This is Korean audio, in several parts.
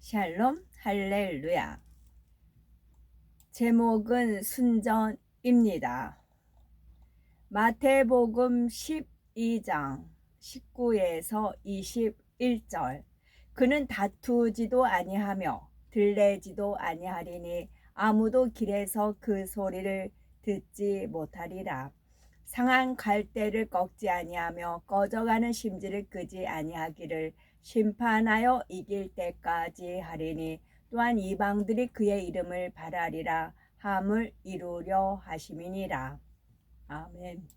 샬롬 할렐루야. 제목은 순전입니다. 마태복음 12장 19에서 21절. 그는 다투지도 아니하며 들레지도 아니하리니 아무도 길에서 그 소리를 듣지 못하리라. 상한 갈대를 꺾지 아니하며 꺼져가는 심지를 끄지 아니하기를 심판하여 이길 때까지 하리니 또한 이방들이 그의 이름을 바라리라 함을 이루려 하심이니라. 아멘.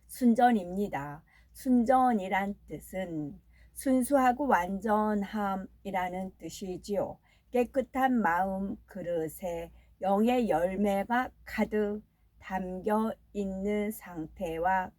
순전입니다. 순전이란 뜻은 순수하고 완전함이라는 뜻이지요. 깨끗한 마음 그릇에 영의 열매가 가득 담겨 있는 상태와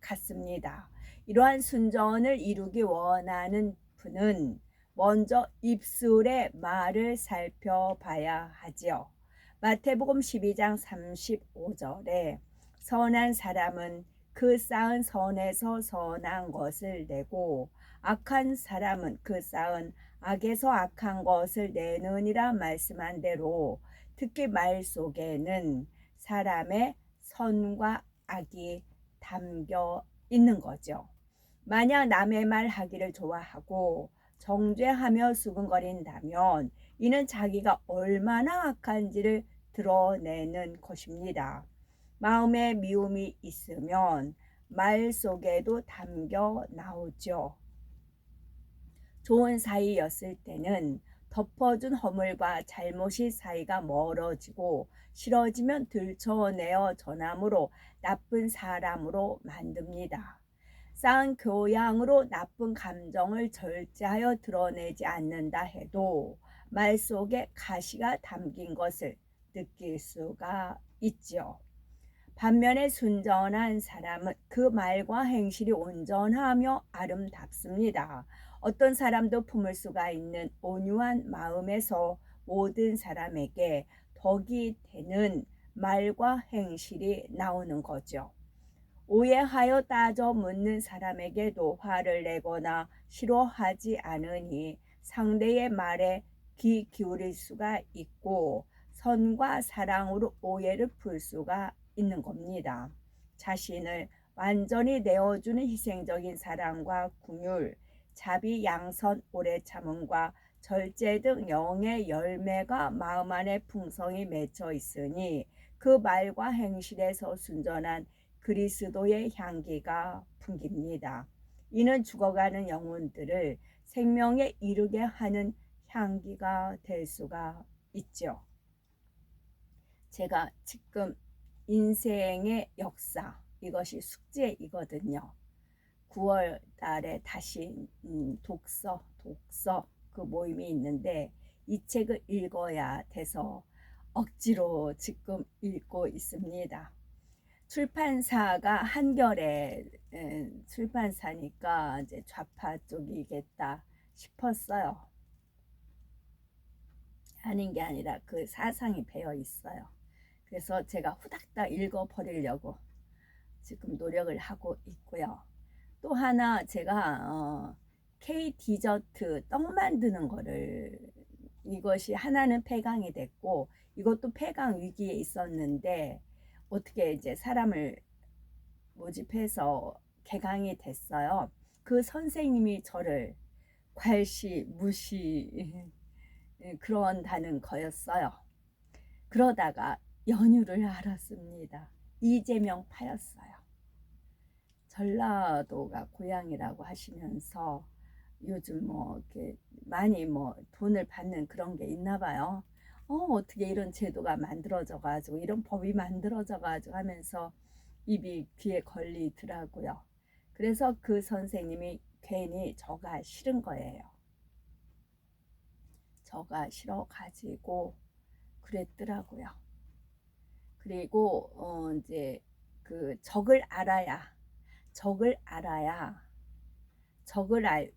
같습니다. 이러한 순전을 이루기 원하는 분은 먼저 입술의 말을 살펴봐야 하지요. 마태복음 12장 35절에 선한 사람은 그 쌓은 선에서 선한 것을 내고 악한 사람은 그 쌓은 악에서 악한 것을 내느니라 말씀한 대로 특히 말 속에는 사람의 선과 악이 담겨 있는 거죠. 만약 남의 말 하기를 좋아하고 정죄하며 수근거린다면 이는 자기가 얼마나 악한지를 드러내는 것입니다. 마음에 미움이 있으면 말 속에도 담겨 나오죠. 좋은 사이였을 때는 덮어준 허물과 잘못이 사이가 멀어지고 싫어지면 들춰내어 전함으로 나쁜 사람으로 만듭니다. 쌓은 교양으로 나쁜 감정을 절제하여 드러내지 않는다 해도 말 속에 가시가 담긴 것을 느낄 수가 있죠. 반면에 순전한 사람은 그 말과 행실이 온전하며 아름답습니다. 어떤 사람도 품을 수가 있는 온유한 마음에서 모든 사람에게 덕이 되는 말과 행실이 나오는 거죠. 오해하여 따져 묻는 사람에게도 화를 내거나 싫어하지 않으니 상대의 말에 귀 기울일 수가 있고 선과 사랑으로 오해를 풀 수가 있는 겁니다. 자신을 완전히 내어주는 희생적인 사랑과 긍휼, 자비, 양선, 오래 참음과 절제 등 영의 열매가 마음 안에 풍성히 맺혀 있으니 그 말과 행실에서 순전한 그리스도의 향기가 풍깁니다. 이는 죽어가는 영혼들을 생명에 이르게 하는 향기가 될 수가 있죠. 제가 지금 인생의 역사, 이것이 숙제이거든요. 9월 달에 다시 독서 그 모임이 있는데 이 책을 읽어야 돼서 억지로 지금 읽고 있습니다. 출판사가 한겨레 출판사니까 이제 좌파 쪽이겠다 싶었어요. 아닌 게 아니라 그 사상이 배어 있어요. 그래서 제가 후닥닥 읽어버리려고 지금 노력을 하고 있고요. 또 하나 제가 K 디저트 떡 만드는 거를 이것이 하나는 폐강이 됐고 이것도 폐강 위기에 있었는데 어떻게 이제 사람을 모집해서 개강이 됐어요. 그 선생님이 저를 괄시 무시 그런다는 거였어요. 그러다가 연유를 알았습니다. 이재명 파였어요. 전라도가 고향이라고 하시면서 요즘 뭐 이렇게 많이 뭐 돈을 받는 그런 게 있나 봐요. 어떻게 이런 제도가 만들어져 가지고 이런 법이 만들어져 가지고 하면서 입이 귀에 걸리더라고요. 그래서 그 선생님이 괜히 저가 싫은 거예요. 저가 싫어 가지고 그랬더라고요. 그리고 이제 그 적을 알아야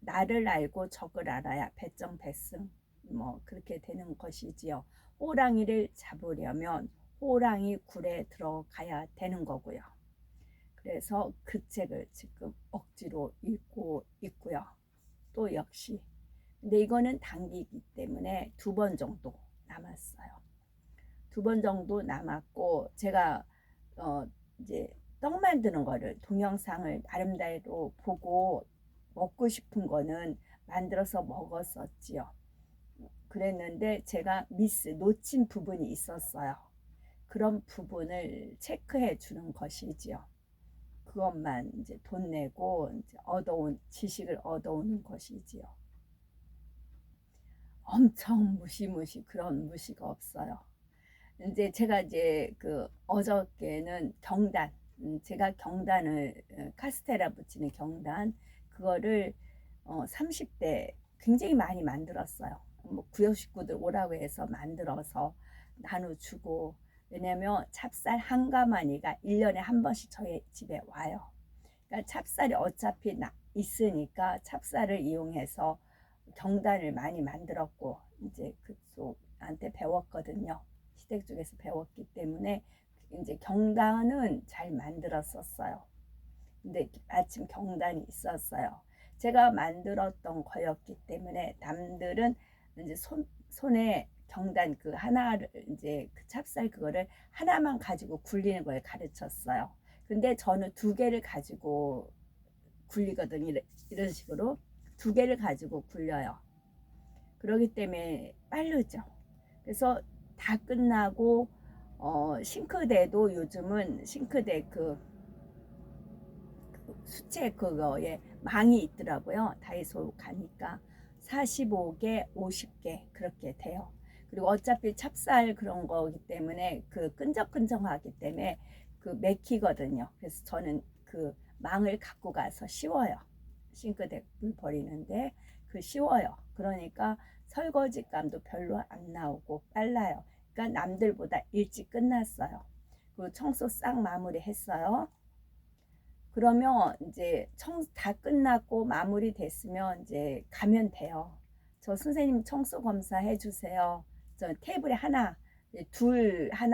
나를 알고 적을 알아야 배정배승 뭐 그렇게 되는 것이지요. 호랑이를 잡으려면 호랑이 굴에 들어가야 되는 거고요. 그래서 그 책을 지금 억지로 읽고 있고요. 또 역시 근데 이거는 단기이기 때문에 2번 정도 남았어요. 2번 정도 남았고, 제가 이제 떡 만드는 거를 동영상을 나름대로 보고 먹고 싶은 거는 만들어서 먹었었지요. 그랬는데 제가 놓친 부분이 있었어요. 그런 부분을 체크해 주는 것이지요. 그것만 이제 돈 내고 이제 지식을 얻어오는 것이지요. 엄청 무시무시 그런 무시가 없어요. 이제 제가 이제 그 어저께는 경단, 제가 경단을 카스테라 붙이는 경단 그거를 30대 굉장히 많이 만들었어요. 뭐 구역 식구들 오라고 해서 만들어서 나눠주고, 왜냐면 찹쌀 한 가마니가 1년에 한 번씩 저희 집에 와요. 그러니까 찹쌀이 어차피 있으니까 찹쌀을 이용해서 경단을 많이 만들었고, 이제 그쪽한테 배웠거든요. 시댁 쪽에서 배웠기 때문에 이제 경단은 잘 만들었었어요. 근데 마침 경단이 있었어요. 제가 만들었던 거였기 때문에 남들은 이제 손에 경단 그 하나를 이제 그 찹쌀 그거를 하나만 가지고 굴리는 걸 가르쳤어요. 근데 저는 2개를 가지고 굴리거든요. 이런 식으로 2개를 가지고 굴려요. 그러기 때문에 빠르죠. 그래서 다 끝나고 싱크대도 요즘은 싱크대 그 수채 그거에 망이 있더라고요. 다이소 가니까 45개, 50개 그렇게 돼요. 그리고 어차피 찹쌀 그런 거기 때문에 그 끈적끈적하기 때문에 그 맥히거든요. 그래서 저는 그 망을 갖고 가서 씌워요. 싱크대 물 버리는데 그 씌워요. 그러니까 설거지감도 별로 안 나오고 빨라요. 그러니까 남들보다 일찍 끝났어요. 그리고 청소 싹 마무리 했어요. 그러면 이제 다 끝났고 마무리 됐으면 이제 가면 돼요. 저 선생님 청소 검사 해주세요. 저 테이블에 하나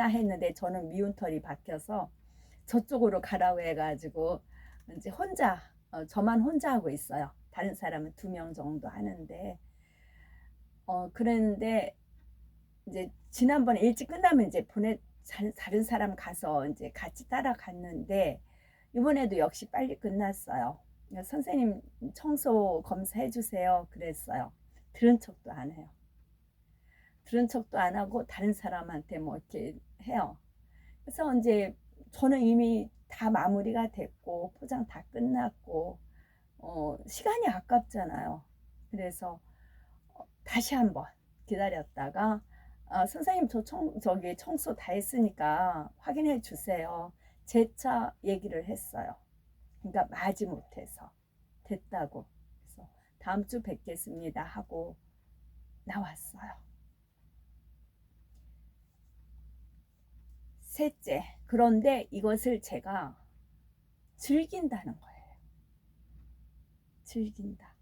했는데 저는 미운털이 박혀서 저쪽으로 가라고 해가지고 이제 저만 혼자 하고 있어요. 다른 사람은 2명 정도 하는데 그랬는데 이제 지난번에 일찍 끝나면 이제 다른 사람 가서 이제 같이 따라갔는데 이번에도 역시 빨리 끝났어요. 선생님 청소 검사해 주세요 그랬어요. 들은 척도 안 해요. 들은 척도 안 하고 다른 사람한테 뭐 이렇게 해요. 그래서 이제 저는 이미 다 마무리가 됐고 포장 다 끝났고 시간이 아깝잖아요. 그래서 다시 한번 기다렸다가 선생님 저기 청소 다 했으니까 확인해 주세요. 제 차 얘기를 했어요. 그러니까 마지못해서 됐다고. 그래서 다음 주 뵙겠습니다 하고 나왔어요. 셋째, 그런데 이것을 제가 즐긴다는 거예요. 즐긴다.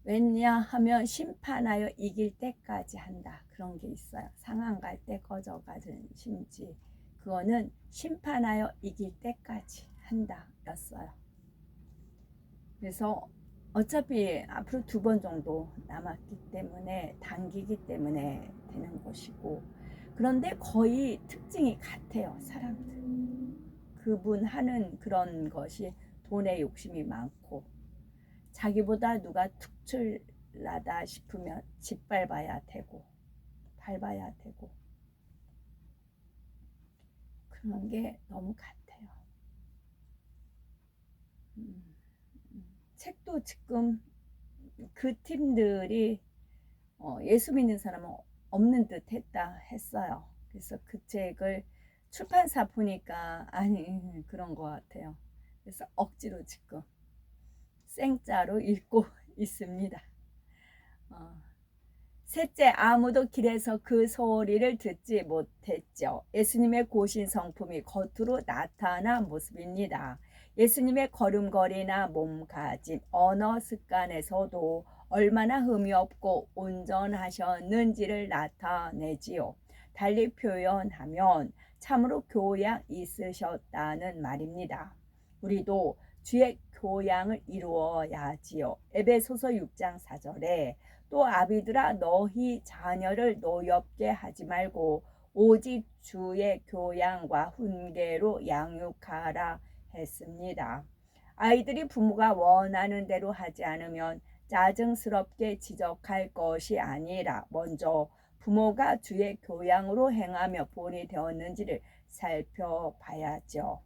왜냐하면 심판하여 이길 때까지 한다. 그런 게 있어요. 상한 갈 때 꺼져가는 심지. 그거는 심판하여 이길 때까지 한다 였어요. 그래서 어차피 앞으로 2번 정도 남았기 때문에 단기기 때문에 되는 것이고, 그런데 거의 특징이 같아요. 사람들 그분 하는 그런 것이 돈에 욕심이 많고, 자기보다 누가 특출나다 싶으면 짓밟아야 되고 밟아야 되고, 그런 게 너무 같아요. 책도 지금 그 팀들이 예수 믿는 사람은 없는 듯 했어요. 그래서 그 책을 출판사 보니까 아니 그런 것 같아요. 그래서 억지로 지금 생짜로 읽고 있습니다. 셋째, 아무도 길에서 그 소리를 듣지 못했죠. 예수님의 고신 성품이 겉으로 나타난 모습입니다. 예수님의 걸음걸이나 몸가짐, 언어 습관에서도 얼마나 흠이 없고 온전하셨는지를 나타내지요. 달리 표현하면 참으로 교양 있으셨다는 말입니다. 우리도 주의 교양을 이루어야지요. 에베소서 6장 4절에 또 아비들아 너희 자녀를 노엽게 하지 말고 오직 주의 교양과 훈계로 양육하라 했습니다. 아이들이 부모가 원하는 대로 하지 않으면 짜증스럽게 지적할 것이 아니라 먼저 부모가 주의 교양으로 행하며 본이 되었는지를 살펴봐야죠.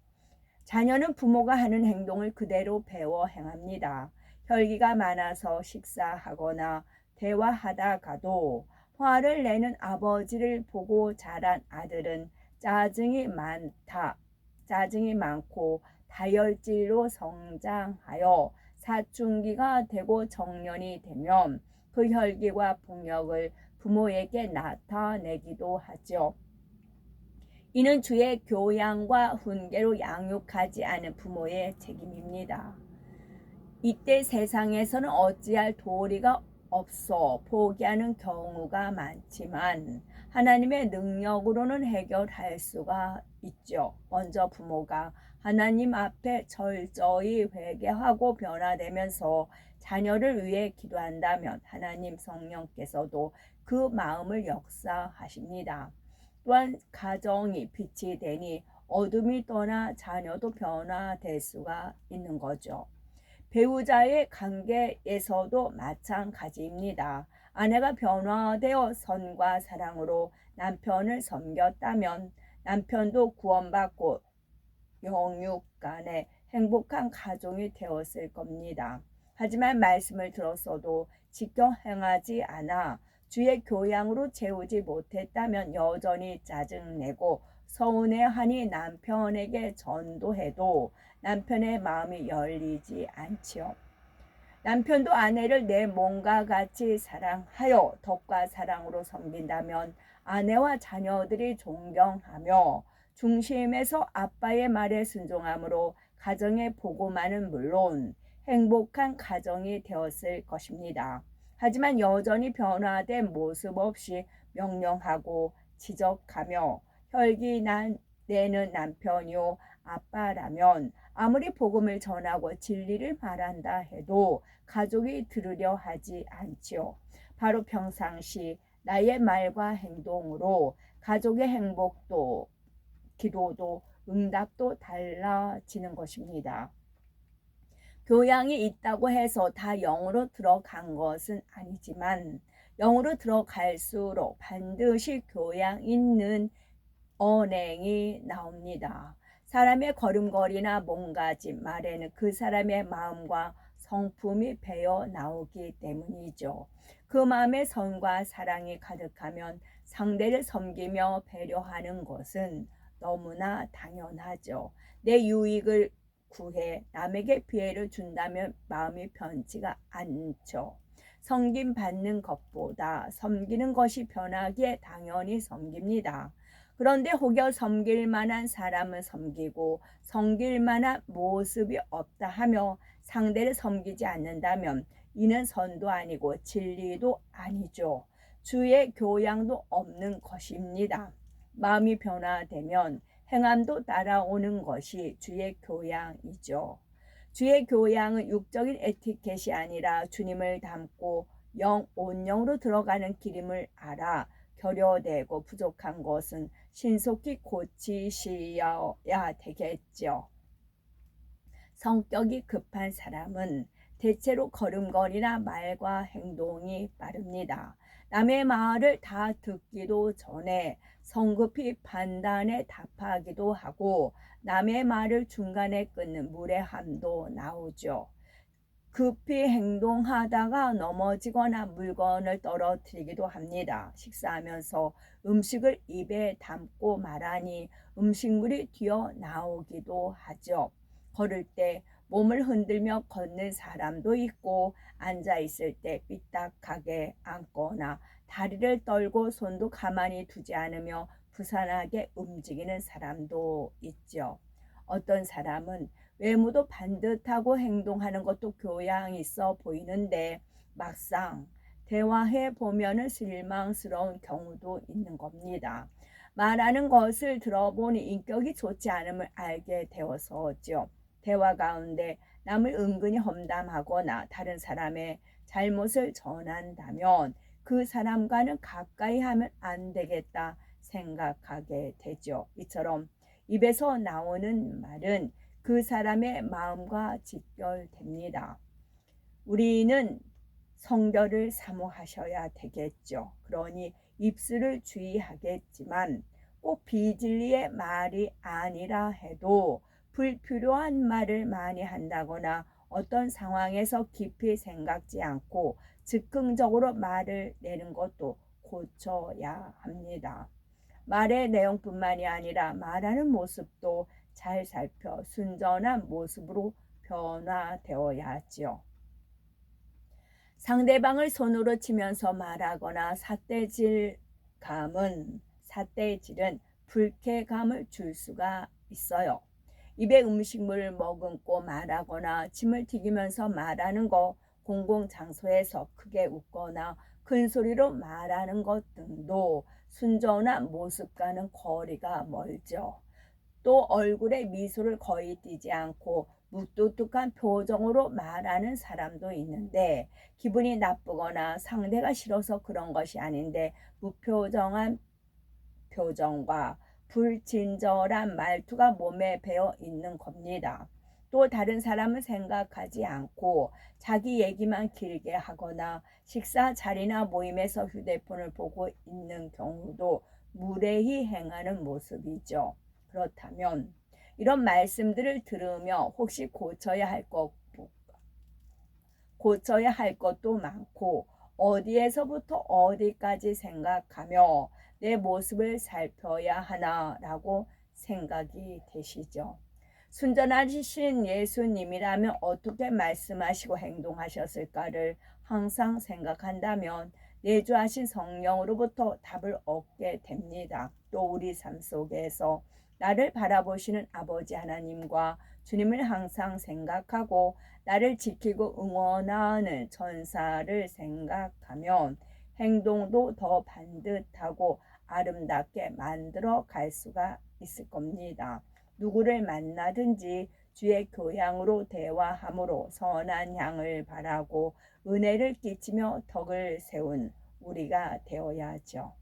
자녀는 부모가 하는 행동을 그대로 배워 행합니다. 혈기가 많아서 식사하거나 대화하다가도 화를 내는 아버지를 보고 자란 아들은 짜증이 많고 다혈질로 성장하여 사춘기가 되고 정년이 되면 그 혈기와 폭력을 부모에게 나타내기도 하죠. 이는 주의 교양과 훈계로 양육하지 않은 부모의 책임입니다. 이때 세상에서는 어찌할 도리가 없어 포기하는 경우가 많지만 하나님의 능력으로는 해결할 수가 있죠. 먼저 부모가 하나님 앞에 철저히 회개하고 변화되면서 자녀를 위해 기도한다면 하나님 성령께서도 그 마음을 역사하십니다. 또한 가정이 빛이 되니 어둠이 떠나 자녀도 변화될 수가 있는 거죠. 배우자의 관계에서도 마찬가지입니다. 아내가 변화되어 선과 사랑으로 남편을 섬겼다면 남편도 구원받고 영육 간에 행복한 가정이 되었을 겁니다. 하지만 말씀을 들었어도 지켜 행하지 않아 주의 교양으로 채우지 못했다면 여전히 짜증내고 서운해하니 남편에게 전도해도 남편의 마음이 열리지 않지요. 남편도 아내를 내 몸과 같이 사랑하여 덕과 사랑으로 섬긴다면 아내와 자녀들이 존경하며 중심에서 아빠의 말에 순종함으로 가정의 복음화는 물론 행복한 가정이 되었을 것입니다. 하지만 여전히 변화된 모습 없이 명령하고 지적하며 혈기 내는 남편이요 아빠라면 아무리 복음을 전하고 진리를 말한다 해도 가족이 들으려 하지 않지요. 바로 평상시 나의 말과 행동으로 가족의 행복도 기도도 응답도 달라지는 것입니다. 교양이 있다고 해서 다 영으로 들어간 것은 아니지만 영으로 들어갈수록 반드시 교양 있는 언행이 나옵니다. 사람의 걸음걸이나 몸가짐 말에는 그 사람의 마음과 성품이 배어 나오기 때문이죠. 그 마음에 선과 사랑이 가득하면 상대를 섬기며 배려하는 것은 너무나 당연하죠. 내 유익을 구해 남에게 피해를 준다면 마음이 편치가 않죠. 섬김받는 것보다 섬기는 것이 편하기에 당연히 섬깁니다. 그런데 혹여 섬길 만한 사람은 섬기고 섬길 만한 모습이 없다 하며 상대를 섬기지 않는다면 이는 선도 아니고 진리도 아니죠. 주의 교양도 없는 것입니다. 마음이 변화되면 행함도 따라오는 것이 주의 교양이죠. 주의 교양은 육적인 에티켓이 아니라 주님을 닮고 온영으로 들어가는 길임을 알아 결여되고 부족한 것은 신속히 고치셔야 되겠죠. 성격이 급한 사람은 대체로 걸음걸이나 말과 행동이 빠릅니다. 남의 말을 다 듣기도 전에 성급히 판단에 답하기도 하고 남의 말을 중간에 끊는 무례함도 나오죠. 급히 행동하다가 넘어지거나 물건을 떨어뜨리기도 합니다. 식사하면서 음식을 입에 담고 말하니 음식물이 튀어나오기도 하죠. 걸을 때 몸을 흔들며 걷는 사람도 있고 앉아 있을 때 삐딱하게 앉거나 다리를 떨고 손도 가만히 두지 않으며 부산하게 움직이는 사람도 있죠. 어떤 사람은 외모도 반듯하고 행동하는 것도 교양 있어 보이는데 막상 대화해 보면은 실망스러운 경우도 있는 겁니다. 말하는 것을 들어보니 인격이 좋지 않음을 알게 되어서죠. 대화 가운데 남을 은근히 험담하거나 다른 사람의 잘못을 전한다면 그 사람과는 가까이 하면 안 되겠다 생각하게 되죠. 이처럼 입에서 나오는 말은 그 사람의 마음과 직결됩니다. 우리는 성결을 사모하셔야 되겠죠. 그러니 입술을 주의하겠지만 꼭 비진리의 말이 아니라 해도 불필요한 말을 많이 한다거나 어떤 상황에서 깊이 생각지 않고 즉흥적으로 말을 내는 것도 고쳐야 합니다. 말의 내용뿐만이 아니라 말하는 모습도 잘 살펴 순전한 모습으로 변화되어야 하지요. 상대방을 손으로 치면서 말하거나 삿대질은 불쾌감을 줄 수가 있어요. 입에 음식물을 머금고 말하거나 침을 튀기면서 말하는 것, 공공장소에서 크게 웃거나 큰 소리로 말하는 것 등도 순전한 모습과는 거리가 멀죠. 또 얼굴에 미소를 거의 띠지 않고 무뚝뚝한 표정으로 말하는 사람도 있는데 기분이 나쁘거나 상대가 싫어서 그런 것이 아닌데 무표정한 표정과 불친절한 말투가 몸에 배어 있는 겁니다. 또 다른 사람을 생각하지 않고 자기 얘기만 길게 하거나 식사 자리나 모임에서 휴대폰을 보고 있는 경우도 무례히 행하는 모습이죠. 그렇다면 이런 말씀들을 들으며 혹시 고쳐야 할 것도 많고 어디에서부터 어디까지 생각하며 내 모습을 살펴야 하나라고 생각이 되시죠. 순전하신 예수님이라면 어떻게 말씀하시고 행동하셨을까를 항상 생각한다면 내주하신 성령으로부터 답을 얻게 됩니다. 또 우리 삶 속에서 나를 바라보시는 아버지 하나님과 주님을 항상 생각하고 나를 지키고 응원하는 전사를 생각하면 행동도 더 반듯하고 아름답게 만들어 갈 수가 있을 겁니다. 누구를 만나든지 주의 교양으로 대화함으로 선한 향을 바라고 은혜를 끼치며 덕을 세운 우리가 되어야죠.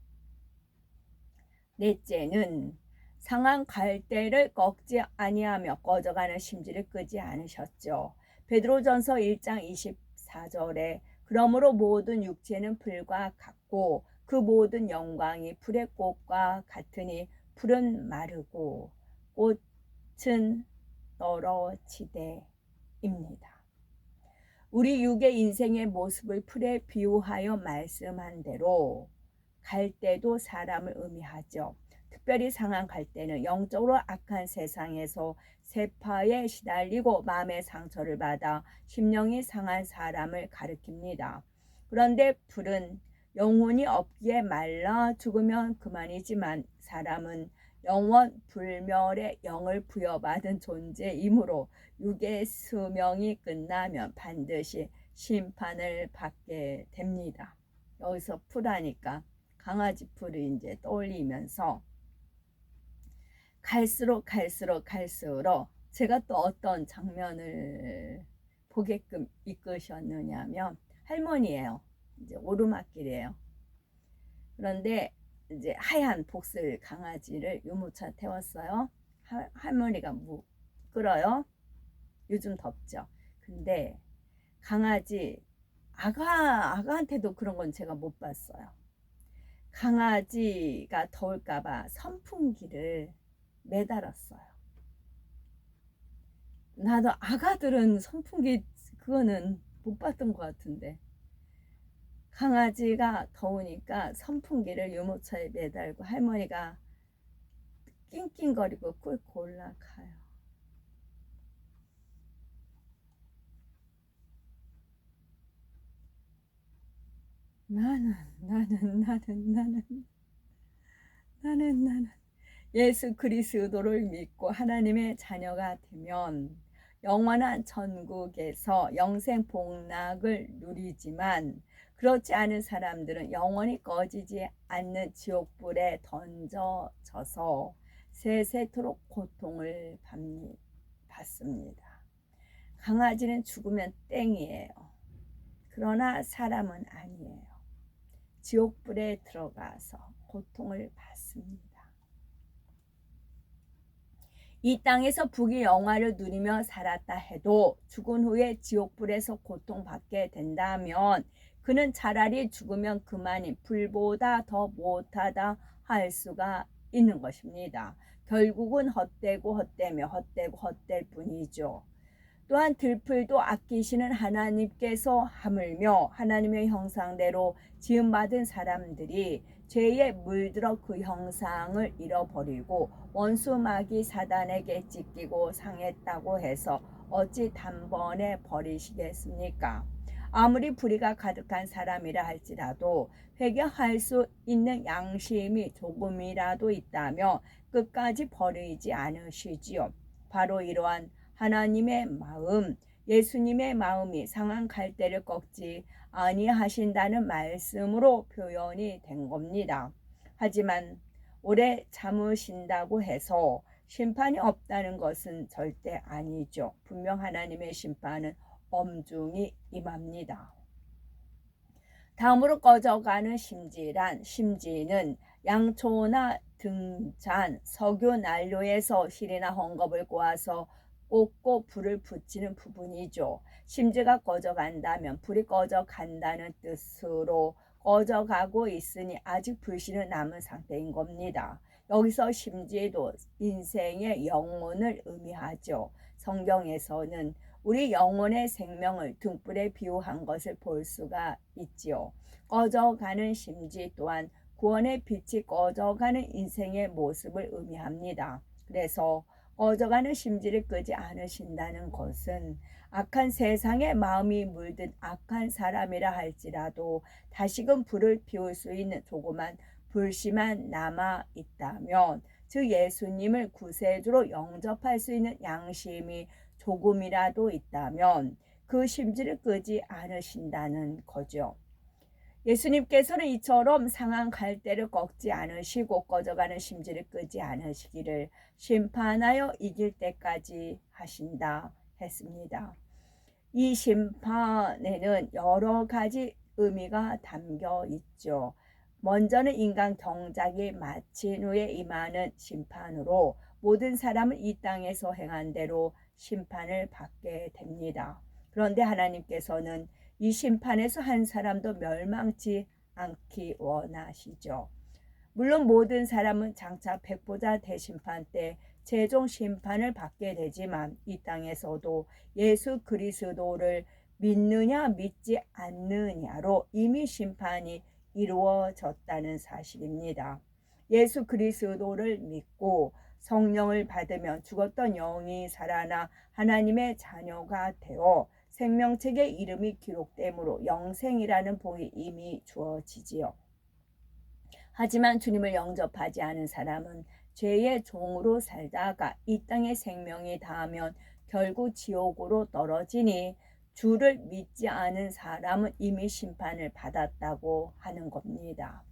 넷째는 상한 갈대를 꺾지 아니하며 꺼져가는 심지를 끄지 않으셨죠. 베드로전서 1장 24절에 그러므로 모든 육체는 풀과 같고 그 모든 영광이 풀의 꽃과 같으니 풀은 마르고 꽃은 떨어지되입니다. 우리 육의 인생의 모습을 풀에 비유하여 말씀한 대로 갈대도 사람을 의미하죠. 특별히 상한 갈대는 영적으로 악한 세상에서 세파에 시달리고 마음의 상처를 받아 심령이 상한 사람을 가리킵니다. 그런데 풀은 영혼이 없기에 말라 죽으면 그만이지만 사람은 영원 불멸의 영을 부여받은 존재이므로 육의 수명이 끝나면 반드시 심판을 받게 됩니다. 여기서 풀하니까 강아지 풀을 이제 떠올리면서 갈수록 제가 또 어떤 장면을 보게끔 이끄셨느냐면 할머니예요. 이제 오르막길이에요. 그런데 이제 하얀 복슬 강아지를 유모차 태웠어요. 할머니가 끌어요. 요즘 덥죠. 근데 강아지 아가한테도 그런 건 제가 못 봤어요. 강아지가 더울까봐 선풍기를 매달았어요. 나도 아가들은 선풍기 그거는 못 봤던 것 같은데 강아지가 더우니까 선풍기를 유모차에 매달고 할머니가 낑낑거리고 꿀고 올라가요. 나는 예수 그리스도를 믿고 하나님의 자녀가 되면 영원한 천국에서 영생 복락을 누리지만 그렇지 않은 사람들은 영원히 꺼지지 않는 지옥불에 던져져서 세세토록 고통을 받습니다. 강아지는 죽으면 땡이에요. 그러나 사람은 아니에요. 지옥불에 들어가서 고통을 받습니다. 이 땅에서 부귀 영화를 누리며 살았다 해도 죽은 후에 지옥불에서 고통받게 된다면 그는 차라리 죽으면 그만인 불보다 더 못하다 할 수가 있는 것입니다. 결국은 헛되고 헛되며 헛되고 헛될 뿐이죠. 또한 들풀도 아끼시는 하나님께서 하물며 하나님의 형상대로 지음받은 사람들이 죄에 물들어 그 형상을 잃어버리고 원수 마귀 사단에게 찢기고 상했다고 해서 어찌 단번에 버리시겠습니까? 아무리 불의가 가득한 사람이라 할지라도 회개할 수 있는 양심이 조금이라도 있다며 끝까지 버리지 않으시지요. 바로 이러한 하나님의 마음, 예수님의 마음이 상한 갈대를 꺾지 아니하신다는 말씀으로 표현이 된 겁니다. 하지만 오래 참으신다고 해서 심판이 없다는 것은 절대 아니죠. 분명 하나님의 심판은 엄중히 임합니다. 다음으로 꺼져가는 심지란, 심지는 양초나 등잔, 석유 난로에서 실이나 헝겊을 꼬아서 꽂고 불을 붙이는 부분이죠. 심지가 꺼져간다면 불이 꺼져간다는 뜻으로 꺼져가고 있으니 아직 불씨는 남은 상태인 겁니다. 여기서 심지도 인생의 영혼을 의미하죠. 성경에서는 우리 영혼의 생명을 등불에 비유한 것을 볼 수가 있지요. 꺼져가는 심지 또한 구원의 빛이 꺼져가는 인생의 모습을 의미합니다. 그래서 꺼져가는 심지를 끄지 않으신다는 것은 악한 세상에 마음이 물든 악한 사람이라 할지라도 다시금 불을 피울 수 있는 조그만 불씨만 남아 있다면, 즉 예수님을 구세주로 영접할 수 있는 양심이 조금이라도 있다면 그 심지를 끄지 않으신다는 거죠. 예수님께서는 이처럼 상한 갈대를 꺾지 않으시고 꺼져가는 심지를 끄지 않으시기를 심판하여 이길 때까지 하신다 했습니다. 이 심판에는 여러 가지 의미가 담겨 있죠. 먼저는 인간 경작이 마친 후에 임하는 심판으로 모든 사람은 이 땅에서 행한 대로 심판을 받게 됩니다. 그런데 하나님께서는 이 심판에서 한 사람도 멸망치 않기 원하시죠. 물론 모든 사람은 장차 백보자 대심판 때 최종 심판을 받게 되지만 이 땅에서도 예수 그리스도를 믿느냐 믿지 않느냐로 이미 심판이 이루어졌다는 사실입니다. 예수 그리스도를 믿고 성령을 받으면 죽었던 영이 살아나 하나님의 자녀가 되어 생명책에 이름이 기록되므로 영생이라는 복이 이미 주어지지요. 하지만 주님을 영접하지 않은 사람은 죄의 종으로 살다가 이 땅의 생명이 닿으면 결국 지옥으로 떨어지니 주를 믿지 않은 사람은 이미 심판을 받았다고 하는 겁니다.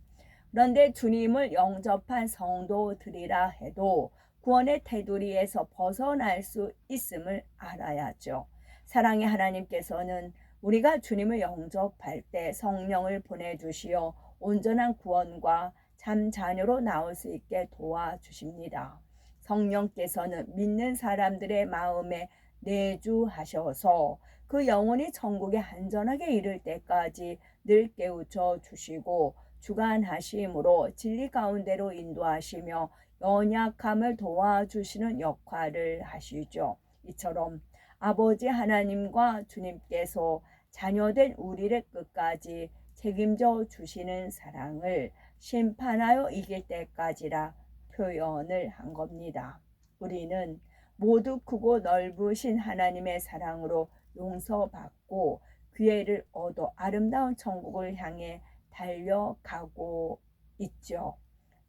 그런데 주님을 영접한 성도들이라 해도 구원의 테두리에서 벗어날 수 있음을 알아야죠. 사랑의 하나님께서는 우리가 주님을 영접할 때 성령을 보내주시어 온전한 구원과 참 자녀로 나올 수 있게 도와주십니다. 성령께서는 믿는 사람들의 마음에 내주하셔서 그 영혼이 천국에 안전하게 이를 때까지 늘 깨우쳐 주시고 주관하심으로 진리 가운데로 인도하시며 연약함을 도와주시는 역할을 하시죠. 이처럼 아버지 하나님과 주님께서 자녀된 우리를 끝까지 책임져 주시는 사랑을 심판하여 이길 때까지라 표현을 한 겁니다. 우리는 모두 크고 넓으신 하나님의 사랑으로 용서받고 기회를 얻어 아름다운 천국을 향해 달려가고 있죠.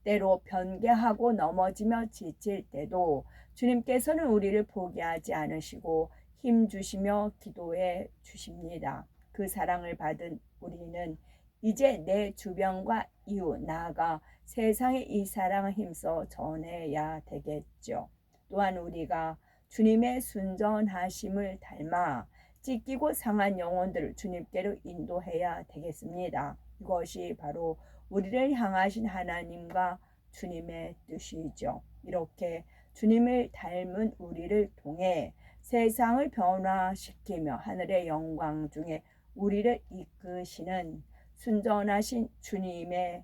때로 변개하고 넘어지며 지칠 때도 주님께서는 우리를 포기하지 않으시고 힘 주시며 기도해 주십니다. 그 사랑을 받은 우리는 이제 내 주변과 이웃 나아가 세상에 이 사랑을 힘써 전해야 되겠죠. 또한 우리가 주님의 순전하심을 닮아 찢기고 상한 영혼들을 주님께로 인도해야 되겠습니다. 이것이 바로 우리를 향하신 하나님과 주님의 뜻이죠. 이렇게 주님을 닮은 우리를 통해 세상을 변화시키며 하늘의 영광 중에 우리를 이끄시는 순전하신 주님의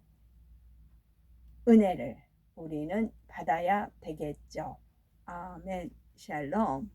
은혜를 우리는 받아야 되겠죠. 아멘. 샬롬.